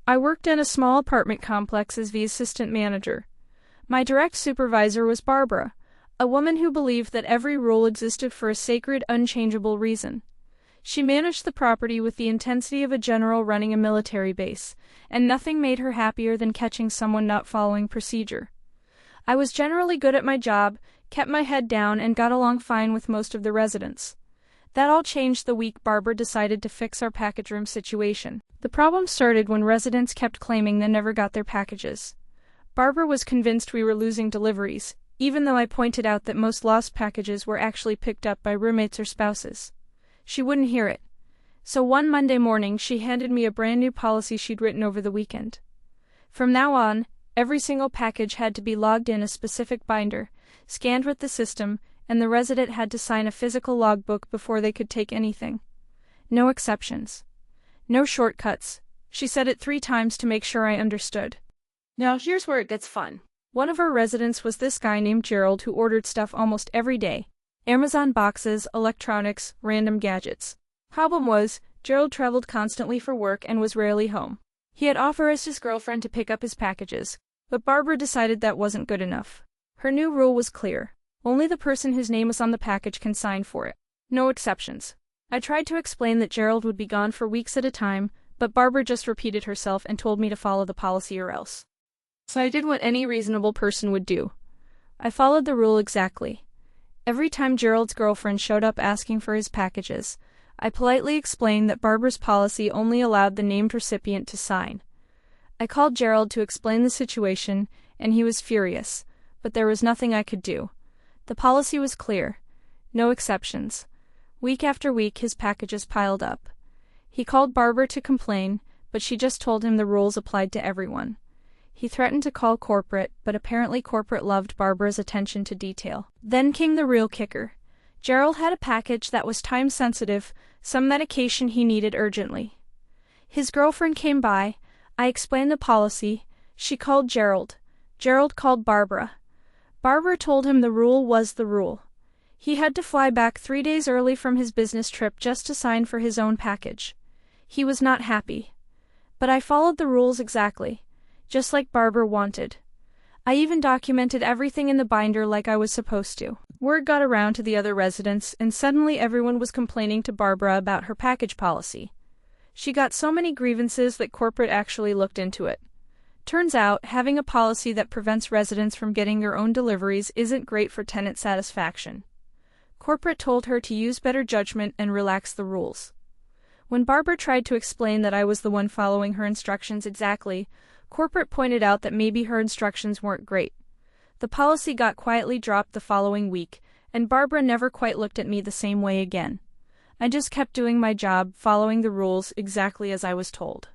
I worked in a small apartment complex as the assistant manager. My direct supervisor was Barbara, a woman who believed that every rule existed for a sacred, unchangeable reason. She managed the property with the intensity of a general running a military base, and nothing made her happier than catching someone not following procedure. I was generally good at my job, kept my head down, and got along fine with most of the residents. That all changed the week Barbara decided to fix our package room situation. The problem started when residents kept claiming they never got their packages. Barbara was convinced we were losing deliveries, even though I pointed out that most lost packages were actually picked up by roommates or spouses. She wouldn't hear it. So one Monday morning she handed me a brand new policy she'd written over the weekend. From now on, every single package had to be logged in a specific binder, scanned with the system, and the resident had to sign a physical logbook before they could take anything. No exceptions. No shortcuts. She said it 3 times to make sure I understood. Now here's where it gets fun. One of our residents was this guy named Gerald who ordered stuff almost every day. Amazon boxes, electronics, random gadgets. Problem was, Gerald traveled constantly for work and was rarely home. He had authorized his girlfriend to pick up his packages, but Barbara decided that wasn't good enough. Her new rule was clear. Only the person whose name was on the package can sign for it. No exceptions. I tried to explain that Gerald would be gone for weeks at a time, but Barbara just repeated herself and told me to follow the policy or else. So I did what any reasonable person would do. I followed the rule exactly. Every time Gerald's girlfriend showed up asking for his packages, I politely explained that Barbara's policy only allowed the named recipient to sign. I called Gerald to explain the situation, and he was furious, but there was nothing I could do. The policy was clear. No exceptions. Week after week his packages piled up. He called Barbara to complain, but she just told him the rules applied to everyone. He threatened to call corporate, but apparently corporate loved Barbara's attention to detail. Then came the real kicker. Gerald had a package that was time-sensitive, some medication he needed urgently. His girlfriend came by. I explained the policy. She called Gerald. Gerald called Barbara. Barbara told him the rule was the rule. He had to fly back 3 days early from his business trip just to sign for his own package. He was not happy. But I followed the rules exactly, just like Barbara wanted. I even documented everything in the binder like I was supposed to. Word got around to the other residents, and suddenly everyone was complaining to Barbara about her package policy. She got so many grievances that corporate actually looked into it. Turns out, having a policy that prevents residents from getting their own deliveries isn't great for tenant satisfaction. Corporate told her to use better judgment and relax the rules. When Barbara tried to explain that I was the one following her instructions exactly, corporate pointed out that maybe her instructions weren't great. The policy got quietly dropped the following week, and Barbara never quite looked at me the same way again. I just kept doing my job, following the rules exactly as I was told.